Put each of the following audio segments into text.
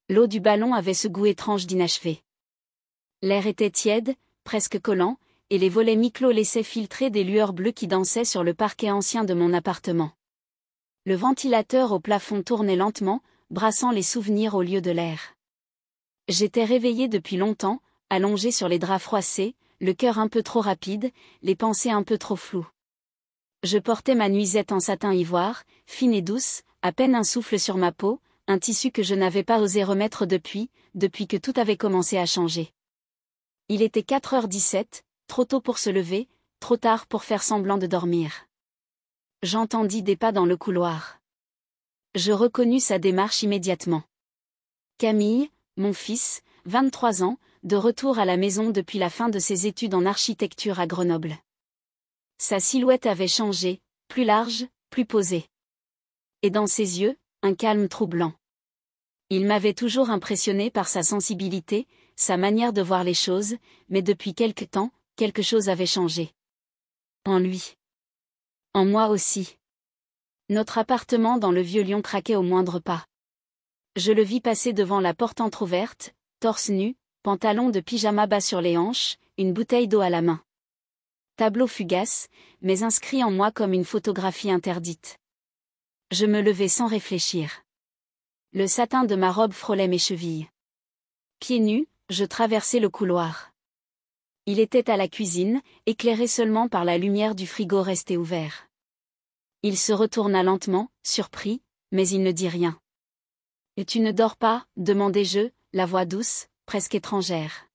L'eau du ballon avait ce goût étrange d'inachevé. L'air était tiède, presque collant, et les volets mi-clos laissaient filtrer des lueurs bleues qui dansaient sur le parquet ancien de mon appartement. Le ventilateur au plafond tournait lentement, brassant les souvenirs au lieu de l'air. J'étais réveillée depuis longtemps, allongée sur les draps froissés, le cœur un peu trop rapide, les pensées un peu trop floues. Je portais ma nuisette en satin ivoire, fine et douce, à peine un souffle sur ma peau, un tissu que je n'avais pas osé remettre depuis que tout avait commencé à changer. Il était 4h17, trop tôt pour se lever, trop tard pour faire semblant de dormir. J'entendis des pas dans le couloir. Je reconnus sa démarche immédiatement. Camille, mon fils, 23 ans, de retour à la maison depuis la fin de ses études en architecture à Grenoble. Sa silhouette avait changé, plus large, plus posée. Et dans ses yeux, un calme troublant. Il m'avait toujours impressionné par sa sensibilité, sa manière de voir les choses, mais depuis quelque temps, quelque chose avait changé. En lui. En moi aussi. Notre appartement dans le vieux Lyon craquait au moindre pas. Je le vis passer devant la porte entr'ouverte, torse nu, pantalon de pyjama bas sur les hanches, une bouteille d'eau à la main. Tableau fugace, mais inscrit en moi comme une photographie interdite. Je me levai sans réfléchir. Le satin de ma robe frôlait mes chevilles. Pieds nus, je traversai le couloir. Il était à la cuisine, éclairé seulement par la lumière du frigo resté ouvert. Il se retourna lentement, surpris, mais il ne dit rien. « Et tu ne dors pas ?» demandai-je, la voix douce, presque étrangère.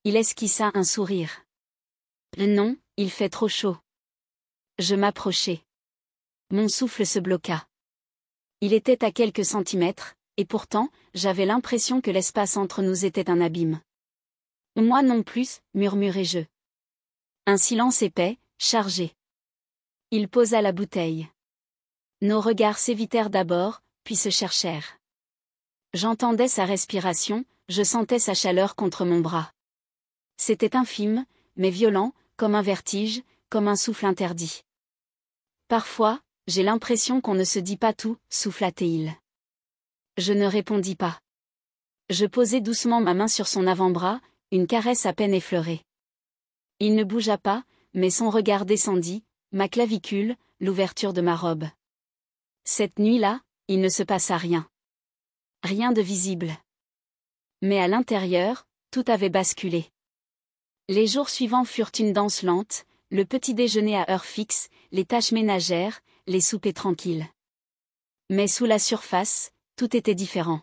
Il esquissa un sourire. « Non, il fait trop chaud. » Je m'approchai. Mon souffle se bloqua. Il était à quelques centimètres, et pourtant, j'avais l'impression que l'espace entre nous était un abîme. « Moi non plus » murmurai-je. Un silence épais, chargé. Il posa la bouteille. Nos regards s'évitèrent d'abord, puis se cherchèrent. J'entendais sa respiration, je sentais sa chaleur contre mon bras. C'était infime, mais violent, comme un vertige, comme un souffle interdit. Parfois, j'ai l'impression qu'on ne se dit pas tout, souffla-t-il. Je ne répondis pas. Je posai doucement ma main sur son avant-bras, une caresse à peine effleurée. Il ne bougea pas, mais son regard descendit, ma clavicule, l'ouverture de ma robe. Cette nuit-là, il ne se passa rien. Rien de visible. Mais à l'intérieur, tout avait basculé. Les jours suivants furent une danse lente, le petit déjeuner à heure fixe, les tâches ménagères, les soupers tranquilles. Mais sous la surface, tout était différent.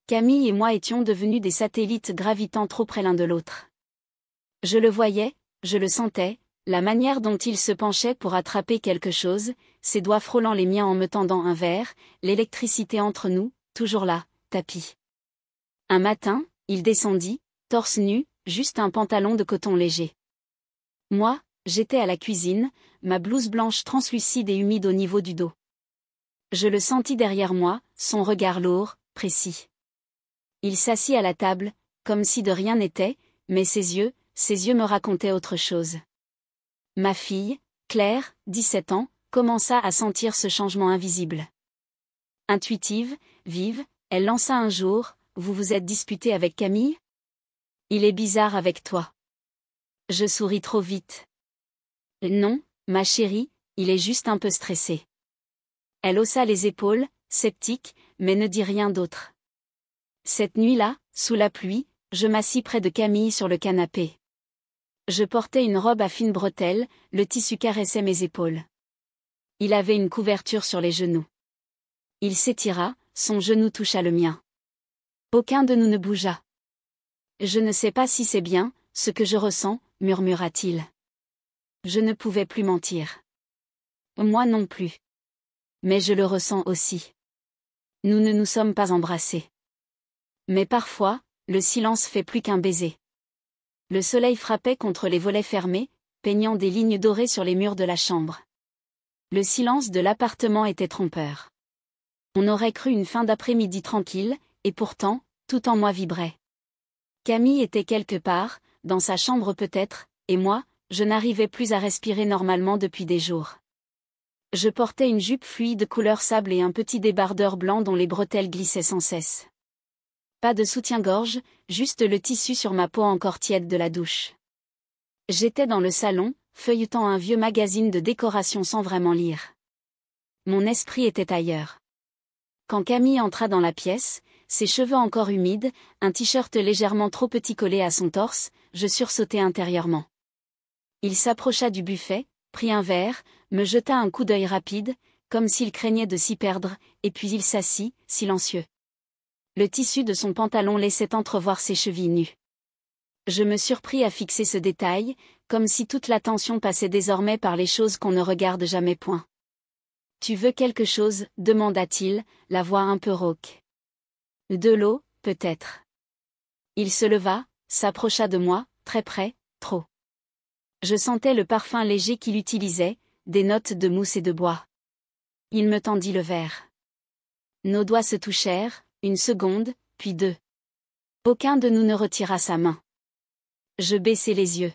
Camille et moi étions devenus des satellites gravitant trop près l'un de l'autre. Je le voyais, je le sentais, la manière dont il se penchait pour attraper quelque chose, ses doigts frôlant les miens en me tendant un verre, l'électricité entre nous, toujours là, tapis. Un matin, il descendit, torse nu, juste un pantalon de coton léger. Moi, j'étais à la cuisine, ma blouse blanche translucide et humide au niveau du dos. Je le sentis derrière moi, son regard lourd, précis. Il s'assit à la table, comme si de rien n'était, mais ses yeux me racontaient autre chose. Ma fille, Claire, 17 ans, commença à sentir ce changement invisible. Intuitive, vive, elle lança un jour, « Vous vous êtes disputé avec Camille ? Il est bizarre avec toi. » Je souris trop vite. « Non, ma chérie, il est juste un peu stressé. » Elle haussa les épaules, sceptique, mais ne dit rien d'autre. Cette nuit-là, sous la pluie, je m'assis près de Camille sur le canapé. Je portais une robe à fines bretelles, le tissu caressait mes épaules. Il avait une couverture sur les genoux. Il s'étira, son genou toucha le mien. Aucun de nous ne bougea. « Je ne sais pas si c'est bien, ce que je ressens, » murmura-t-il. Je ne pouvais plus mentir. Moi non plus. Mais je le ressens aussi. Nous ne nous sommes pas embrassés. Mais parfois, le silence fait plus qu'un baiser. Le soleil frappait contre les volets fermés, peignant des lignes dorées sur les murs de la chambre. Le silence de l'appartement était trompeur. On aurait cru une fin d'après-midi tranquille, et pourtant, tout en moi vibrait. Camille était quelque part, dans sa chambre peut-être, et moi, je n'arrivais plus à respirer normalement depuis des jours. Je portais une jupe fluide couleur sable et un petit débardeur blanc dont les bretelles glissaient sans cesse. Pas de soutien-gorge, juste le tissu sur ma peau encore tiède de la douche. J'étais dans le salon, feuilletant un vieux magazine de décoration sans vraiment lire. Mon esprit était ailleurs. Quand Camille entra dans la pièce, ses cheveux encore humides, un t-shirt légèrement trop petit collé à son torse, je sursautai intérieurement. Il s'approcha du buffet, prit un verre, me jeta un coup d'œil rapide, comme s'il craignait de s'y perdre, et puis il s'assit, silencieux. Le tissu de son pantalon laissait entrevoir ses chevilles nues. Je me surpris à fixer ce détail, comme si toute l'attention passait désormais par les choses qu'on ne regarde jamais point. « Tu veux quelque chose ?» demanda-t-il, la voix un peu rauque. « De l'eau, peut-être. » Il se leva, s'approcha de moi, très près, trop. Je sentais le parfum léger qu'il utilisait, des notes de mousse et de bois. Il me tendit le verre. Nos doigts se touchèrent, une seconde, puis deux. Aucun de nous ne retira sa main. Je baissai les yeux.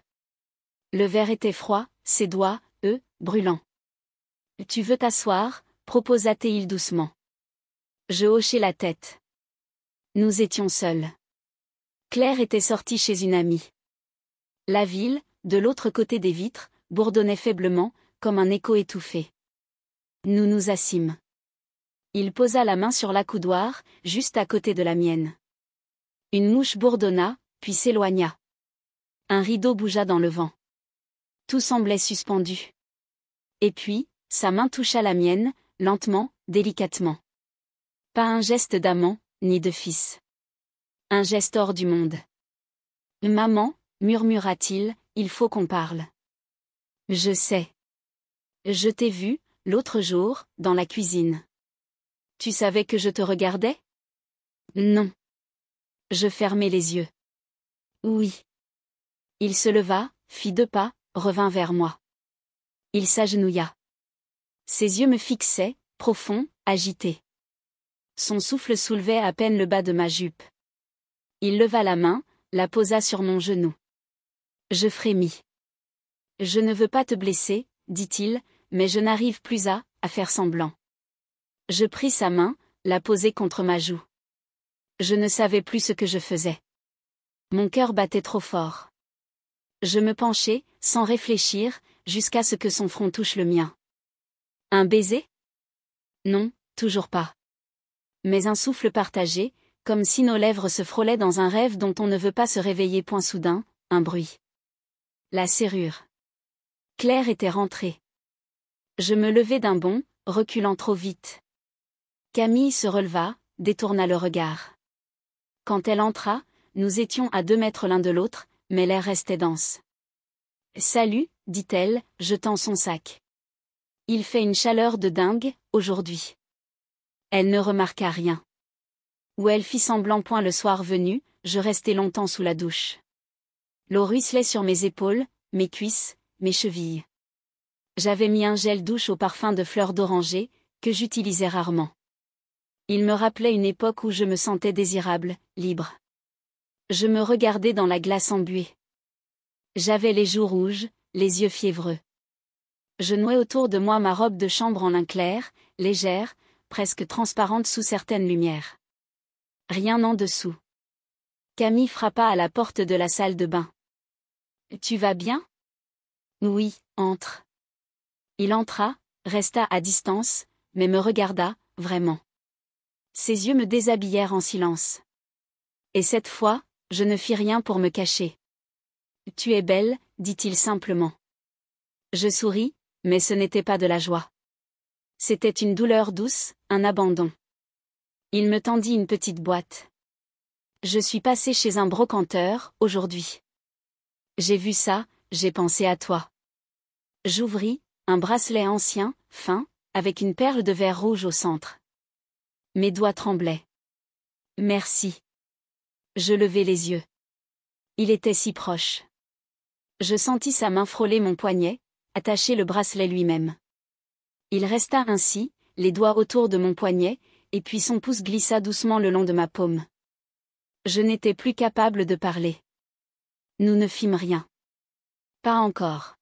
Le verre était froid, ses doigts, eux, brûlants. « Tu veux t'asseoir ?» proposa-t-il doucement. Je hochai la tête. Nous étions seuls. Claire était sortie chez une amie. La ville, de l'autre côté des vitres, bourdonnait faiblement, comme un écho étouffé. Nous nous assîmes. Il posa la main sur l'accoudoir, juste à côté de la mienne. Une mouche bourdonna, puis s'éloigna. Un rideau bougea dans le vent. Tout semblait suspendu. Et puis, sa main toucha la mienne, lentement, délicatement. Pas un geste d'amant, ni de fils. Un geste hors du monde. « Maman, » murmura-t-il, « il faut qu'on parle. » Je sais. Je t'ai vu, l'autre jour, dans la cuisine. Tu savais que je te regardais? Non. Je fermai les yeux. Oui. Il se leva, fit 2 pas, revint vers moi. Il s'agenouilla. Ses yeux me fixaient, profonds, agités. Son souffle soulevait à peine le bas de ma jupe. Il leva la main, la posa sur mon genou. Je frémis. « Je ne veux pas te blesser, » dit-il, « mais je n'arrive plus à faire semblant. » Je pris sa main, la posai contre ma joue. Je ne savais plus ce que je faisais. Mon cœur battait trop fort. Je me penchai, sans réfléchir, jusqu'à ce que son front touche le mien. Un baiser? Non, toujours pas. Mais un souffle partagé, comme si nos lèvres se frôlaient dans un rêve dont on ne veut pas se réveiller point soudain, un bruit. La serrure. Claire était rentrée. Je me levai d'un bond, reculant trop vite. Camille se releva, détourna le regard. Quand elle entra, nous étions à 2 mètres l'un de l'autre, mais l'air restait dense. « Salut », dit-elle, jetant son sac. « Il fait une chaleur de dingue, aujourd'hui. » Elle ne remarqua rien. Ou elle fit semblant point le soir venu, je restai longtemps sous la douche. L'eau ruisselait sur mes épaules, mes cuisses, mes chevilles. J'avais mis un gel douche au parfum de fleurs d'oranger, que j'utilisais rarement. Il me rappelait une époque où je me sentais désirable, libre. Je me regardais dans la glace embuée. J'avais les joues rouges, les yeux fiévreux. Je nouais autour de moi ma robe de chambre en lin clair, légère, presque transparente sous certaines lumières. Rien en dessous. Camille frappa à la porte de la salle de bain. « Tu vas bien ? » « Oui, entre. » Il entra, resta à distance, mais me regarda, vraiment. Ses yeux me déshabillèrent en silence. Et cette fois, je ne fis rien pour me cacher. « Tu es belle », dit-il simplement. Je souris, mais ce n'était pas de la joie. C'était une douleur douce, un abandon. Il me tendit une petite boîte. « Je suis passé chez un brocanteur, aujourd'hui. J'ai vu ça, j'ai pensé à toi. » J'ouvris, un bracelet ancien, fin, avec une perle de verre rouge au centre. Mes doigts tremblaient. « Merci. » Je levai les yeux. Il était si proche. Je sentis sa main frôler mon poignet, attacher le bracelet lui-même. Il resta ainsi, les doigts autour de mon poignet, et puis son pouce glissa doucement le long de ma paume. Je n'étais plus capable de parler. Nous ne fîmes rien. Pas encore.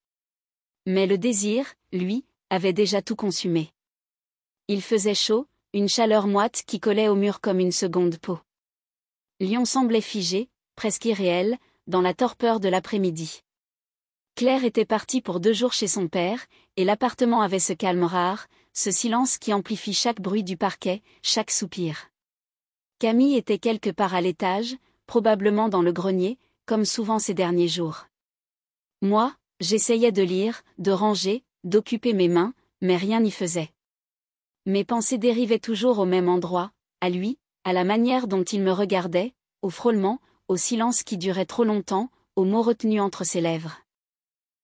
Mais le désir, lui, avait déjà tout consumé. Il faisait chaud, une chaleur moite qui collait au mur comme une seconde peau. Lyon semblait figé, presque irréel, dans la torpeur de l'après-midi. Claire était partie pour 2 jours chez son père, et l'appartement avait ce calme rare, ce silence qui amplifie chaque bruit du parquet, chaque soupir. Camille était quelque part à l'étage, probablement dans le grenier, comme souvent ces derniers jours. Moi, j'essayais de lire, de ranger, d'occuper mes mains, mais rien n'y faisait. Mes pensées dérivaient toujours au même endroit, à lui, à la manière dont il me regardait, au frôlement, au silence qui durait trop longtemps, aux mots retenus entre ses lèvres.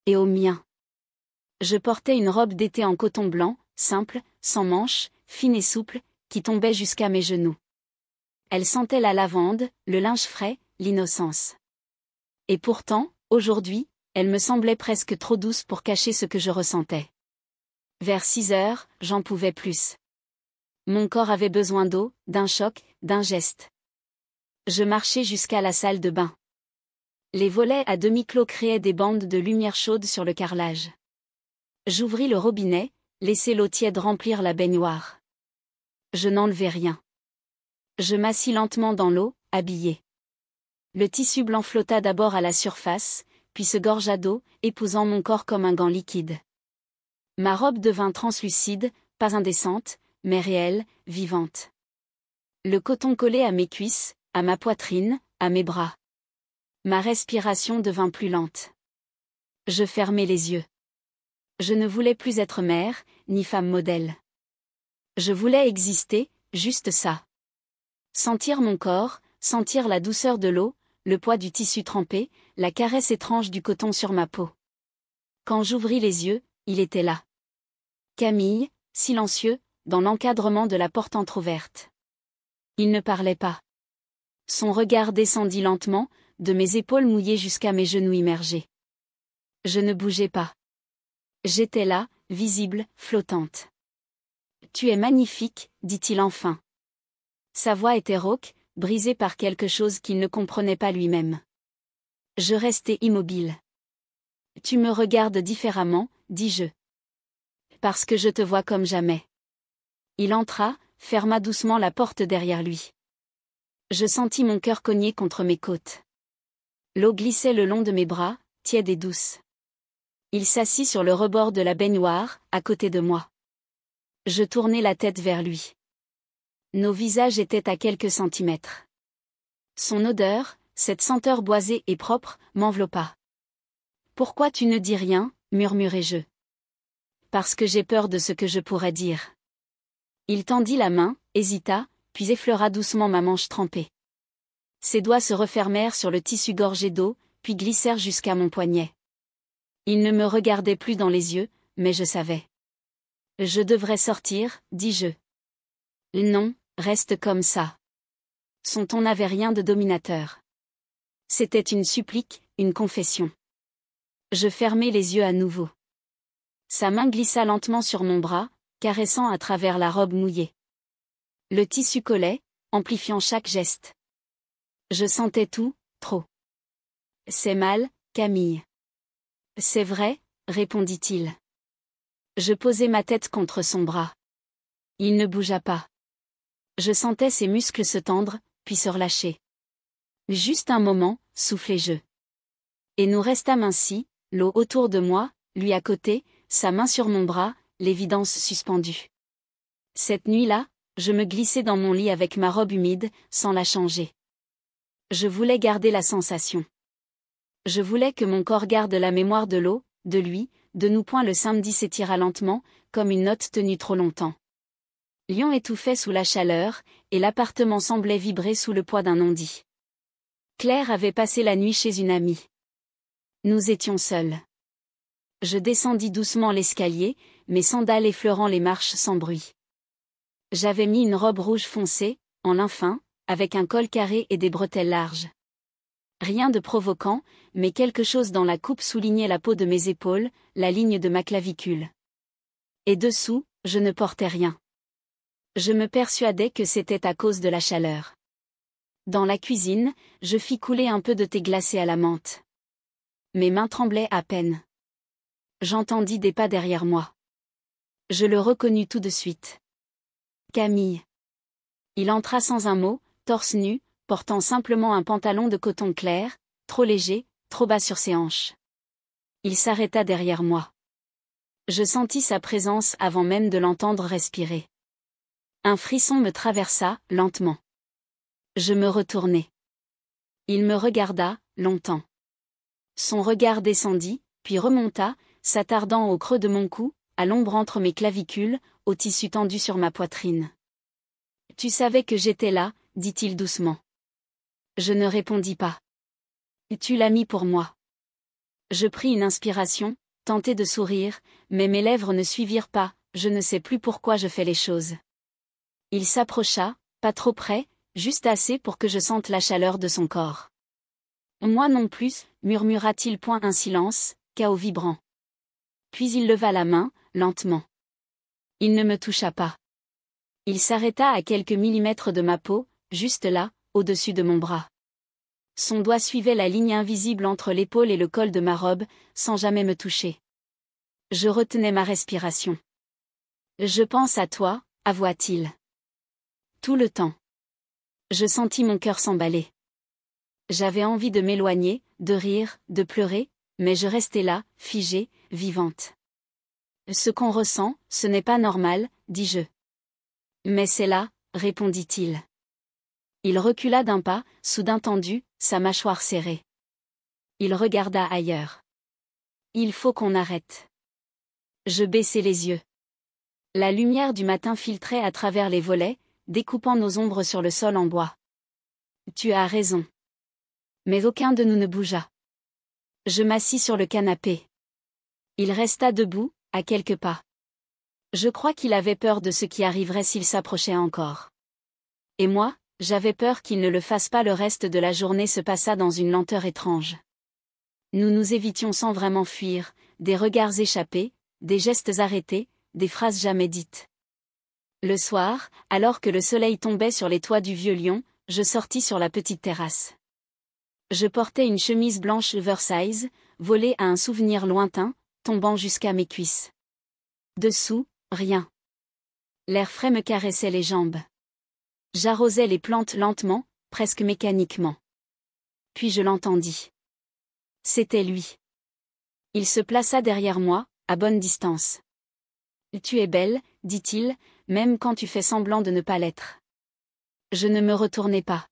Et au mien. Je portais une robe d'été en coton blanc, simple, sans manches, fine et souple, qui tombait jusqu'à mes genoux. Elle sentait la lavande, le linge frais, l'innocence. Et pourtant, aujourd'hui, elle me semblait presque trop douce pour cacher ce que je ressentais. Vers 6 heures, j'en pouvais plus. Mon corps avait besoin d'eau, d'un choc, d'un geste. Je marchais jusqu'à la salle de bain. Les volets à demi clos créaient des bandes de lumière chaude sur le carrelage. J'ouvris le robinet, laissai l'eau tiède remplir la baignoire. Je n'enlevai rien. Je m'assis lentement dans l'eau, habillée. Le tissu blanc flotta d'abord à la surface, puis se gorgea d'eau, épousant mon corps comme un gant liquide. Ma robe devint translucide, pas indécente, mais réelle, vivante. Le coton collait à mes cuisses, à ma poitrine, à mes bras. Ma respiration devint plus lente. Je fermai les yeux. Je ne voulais plus être mère, ni femme modèle. Je voulais exister, juste ça. Sentir mon corps, sentir la douceur de l'eau, le poids du tissu trempé, la caresse étrange du coton sur ma peau. Quand j'ouvris les yeux, il était là. Camille, silencieux, dans l'encadrement de la porte entr'ouverte. Il ne parlait pas. Son regard descendit lentement, de mes épaules mouillées jusqu'à mes genoux immergés. Je ne bougeais pas. J'étais là, visible, flottante. « Tu es magnifique », dit-il enfin. Sa voix était rauque, brisée par quelque chose qu'il ne comprenait pas lui-même. Je restai immobile. « Tu me regardes différemment, dis-je. Parce que je te vois comme jamais. » Il entra, ferma doucement la porte derrière lui. Je sentis mon cœur cogner contre mes côtes. L'eau glissait le long de mes bras, tiède et douce. Il s'assit sur le rebord de la baignoire, à côté de moi. Je tournai la tête vers lui. Nos visages étaient à quelques centimètres. Son odeur, cette senteur boisée et propre, m'enveloppa. « Pourquoi tu ne dis rien ?» murmurai-je. « Parce que j'ai peur de ce que je pourrais dire. » Il tendit la main, hésita, puis effleura doucement ma manche trempée. Ses doigts se refermèrent sur le tissu gorgé d'eau, puis glissèrent jusqu'à mon poignet. Il ne me regardait plus dans les yeux, mais je savais. « Je devrais sortir, dis-je. » « Non, reste comme ça. » Son ton n'avait rien de dominateur. C'était une supplique, une confession. Je fermai les yeux à nouveau. Sa main glissa lentement sur mon bras, caressant à travers la robe mouillée. Le tissu collait, amplifiant chaque geste. Je sentais tout, trop. « C'est mal, Camille. »« C'est vrai, » répondit-il. Je posai ma tête contre son bras. Il ne bougea pas. Je sentais ses muscles se tendre, puis se relâcher. Juste un moment, soufflai-je. Et nous restâmes ainsi, l'eau autour de moi, lui à côté, sa main sur mon bras, l'évidence suspendue. Cette nuit-là, je me glissai dans mon lit avec ma robe humide, sans la changer. Je voulais garder la sensation. Je voulais que mon corps garde la mémoire de l'eau, de lui, de nous. Le samedi s'étira lentement, comme une note tenue trop longtemps. Lyon étouffait sous la chaleur, et l'appartement semblait vibrer sous le poids d'un non-dit. Claire avait passé la nuit chez une amie. Nous étions seuls. Je descendis doucement l'escalier, mes sandales effleurant les marches sans bruit. J'avais mis une robe rouge foncée, en lin fin, avec un col carré et des bretelles larges. Rien de provoquant, mais quelque chose dans la coupe soulignait la peau de mes épaules, la ligne de ma clavicule. Et dessous, je ne portais rien. Je me persuadais que c'était à cause de la chaleur. Dans la cuisine, je fis couler un peu de thé glacé à la menthe. Mes mains tremblaient à peine. J'entendis des pas derrière moi. Je le reconnus tout de suite. Camille. Il entra sans un mot, torse nu, portant simplement un pantalon de coton clair, trop léger, trop bas sur ses hanches. Il s'arrêta derrière moi. Je sentis sa présence avant même de l'entendre respirer. Un frisson me traversa, lentement. Je me retournai. Il me regarda, longtemps. Son regard descendit, puis remonta, s'attardant au creux de mon cou, à l'ombre entre mes clavicules, au tissu tendu sur ma poitrine. « Tu savais que j'étais là », dit-il doucement. Je ne répondis pas. « Tu l'as mis pour moi. » Je pris une inspiration, tentai de sourire, mais mes lèvres ne suivirent pas, je ne sais plus pourquoi je fais les choses. Il s'approcha, pas trop près, juste assez pour que je sente la chaleur de son corps. Moi non plus, murmura-t-il point un silence, chaos vibrant. Puis il leva la main, lentement. Il ne me toucha pas. Il s'arrêta à quelques millimètres de ma peau, juste là, au-dessus de mon bras. Son doigt suivait la ligne invisible entre l'épaule et le col de ma robe, sans jamais me toucher. Je retenais ma respiration. « Je pense à toi », avoua-t-il. Tout le temps. Je sentis mon cœur s'emballer. J'avais envie de m'éloigner, de rire, de pleurer, mais je restais là, figée, vivante. « Ce qu'on ressent, ce n'est pas normal, dis-je. »« Mais c'est là, » répondit-il. Il recula d'un pas, soudain tendu, sa mâchoire serrée. Il regarda ailleurs. « Il faut qu'on arrête. » Je baissai les yeux. La lumière du matin filtrait à travers les volets, découpant nos ombres sur le sol en bois. « Tu as raison. » Mais aucun de nous ne bougea. Je m'assis sur le canapé. Il resta debout, à quelques pas. Je crois qu'il avait peur de ce qui arriverait s'il s'approchait encore. Et moi, j'avais peur qu'il ne le fasse pas. Le reste de la journée se passa dans une lenteur étrange. Nous nous évitions sans vraiment fuir, des regards échappés, des gestes arrêtés, des phrases jamais dites. Le soir, alors que le soleil tombait sur les toits du Vieux Lyon, je sortis sur la petite terrasse. Je portais une chemise blanche oversize, volée à un souvenir lointain, tombant jusqu'à mes cuisses. Dessous, rien. L'air frais me caressait les jambes. J'arrosais les plantes lentement, presque mécaniquement. Puis je l'entendis. C'était lui. Il se plaça derrière moi, à bonne distance. « Tu es belle, dit-il, même quand tu fais semblant de ne pas l'être. » Je ne me retournai pas.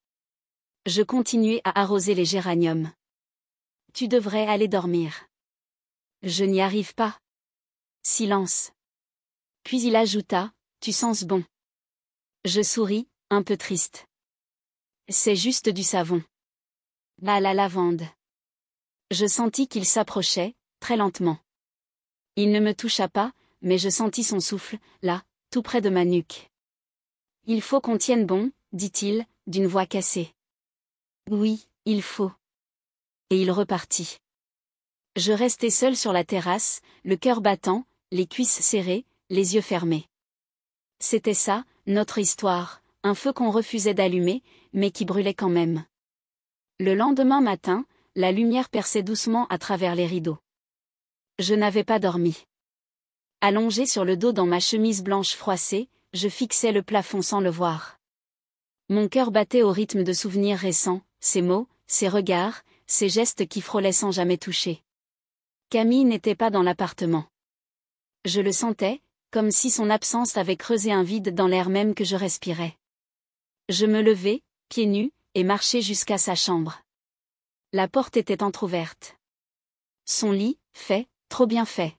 Je continuai à arroser les géraniums. « Tu devrais aller dormir. » « Je n'y arrive pas. » Silence. Puis il ajouta, « Tu sens bon. » Je souris, un peu triste. « C'est juste du savon. » À la lavande. Je sentis qu'il s'approchait, très lentement. Il ne me toucha pas, mais je sentis son souffle, là, tout près de ma nuque. « Il faut qu'on tienne bon, » dit-il, d'une voix cassée. « Oui, il faut. » Et il repartit. Je restai seul sur la terrasse, le cœur battant, les cuisses serrées, les yeux fermés. C'était ça, notre histoire, un feu qu'on refusait d'allumer, mais qui brûlait quand même. Le lendemain matin, la lumière perçait doucement à travers les rideaux. Je n'avais pas dormi. Allongé sur le dos dans ma chemise blanche froissée, je fixais le plafond sans le voir. Mon cœur battait au rythme de souvenirs récents, ces mots, ces regards, ces gestes qui frôlaient sans jamais toucher. Camille n'était pas dans l'appartement. Je le sentais, comme si son absence avait creusé un vide dans l'air même que je respirais. Je me levai, pieds nus, et marchai jusqu'à sa chambre. La porte était entr'ouverte. Son lit, fait, trop bien fait.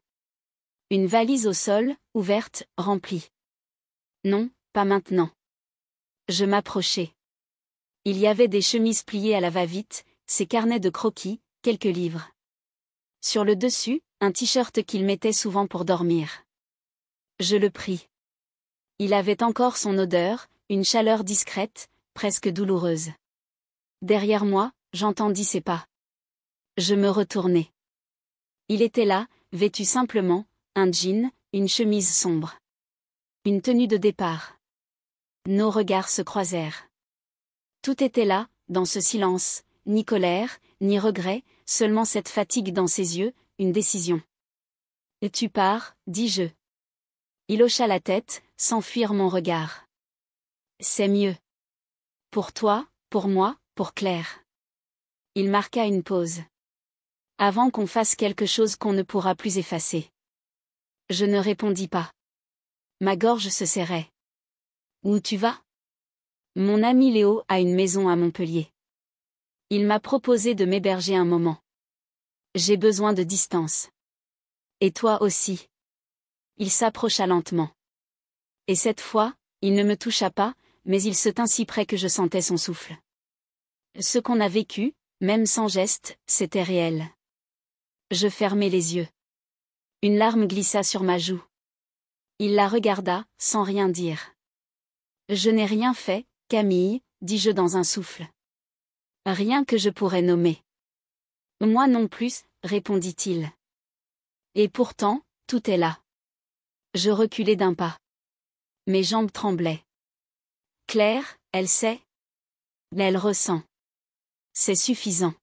Une valise au sol, ouverte, remplie. Non, pas maintenant. Je m'approchai. Il y avait des chemises pliées à la va-vite, ses carnets de croquis, quelques livres. Sur le dessus, un t-shirt qu'il mettait souvent pour dormir. Je le pris. Il avait encore son odeur, une chaleur discrète, presque douloureuse. Derrière moi, j'entendis ses pas. Je me retournai. Il était là, vêtu simplement, un jean, une chemise sombre. Une tenue de départ. Nos regards se croisèrent. Tout était là, dans ce silence, ni colère, ni regret, seulement cette fatigue dans ses yeux, une décision. « Et tu pars » dis-je. Il hocha la tête, sans fuir mon regard. « C'est mieux. » « Pour toi » Pour moi, pour Claire. Il marqua une pause. Avant qu'on fasse quelque chose qu'on ne pourra plus effacer. Je ne répondis pas. Ma gorge se serrait. Où tu vas? Mon ami Léo a une maison à Montpellier. Il m'a proposé de m'héberger un moment. J'ai besoin de distance. Et toi aussi. Il s'approcha lentement. Et cette fois, il ne me toucha pas, mais il se tint si près que je sentais son souffle. Ce qu'on a vécu, même sans geste, c'était réel. Je fermai les yeux. Une larme glissa sur ma joue. Il la regarda, sans rien dire. Je n'ai rien fait, Camille, dis-je dans un souffle. Rien que je pourrais nommer. Moi non plus, répondit-il. Et pourtant, tout est là. Je reculai d'un pas. Mes jambes tremblaient. Claire, elle sait. Elle ressent. C'est suffisant.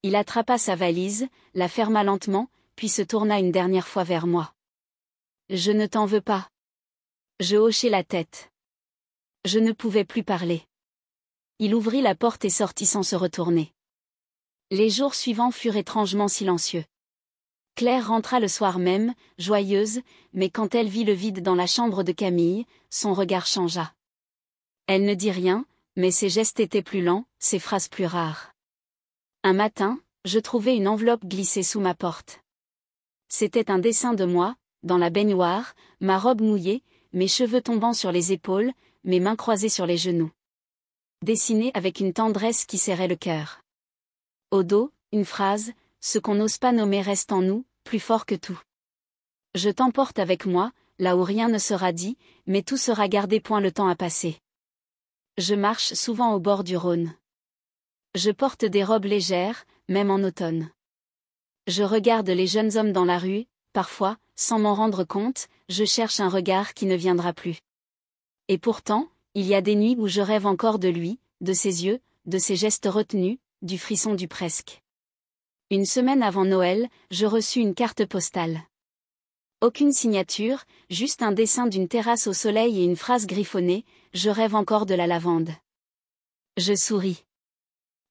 Il attrapa sa valise, la ferma lentement, puis se tourna une dernière fois vers moi. Je ne t'en veux pas. Je hochai la tête. Je ne pouvais plus parler. Il ouvrit la porte et sortit sans se retourner. Les jours suivants furent étrangement silencieux. Claire rentra le soir même, joyeuse, mais quand elle vit le vide dans la chambre de Camille, son regard changea. Elle ne dit rien, mais ses gestes étaient plus lents, ses phrases plus rares. Un matin, je trouvai une enveloppe glissée sous ma porte. C'était un dessin de moi, dans la baignoire, ma robe mouillée, mes cheveux tombant sur les épaules, mes mains croisées sur les genoux. Dessiné avec une tendresse qui serrait le cœur. Au dos, une phrase, ce qu'on n'ose pas nommer reste en nous, plus fort que tout. Je t'emporte avec moi, là où rien ne sera dit, mais tout sera gardé point le temps à passer. Je marche souvent au bord du Rhône. Je porte des robes légères, même en automne. Je regarde les jeunes hommes dans la rue, parfois, sans m'en rendre compte, je cherche un regard qui ne viendra plus. Et pourtant, il y a des nuits où je rêve encore de lui, de ses yeux, de ses gestes retenus, du frisson du presque. Une semaine avant Noël, je reçus une carte postale. Aucune signature, juste un dessin d'une terrasse au soleil et une phrase griffonnée, je rêve encore de la lavande. Je souris.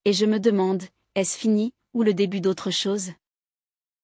Et je me demande, est-ce fini, ou le début d'autre chose?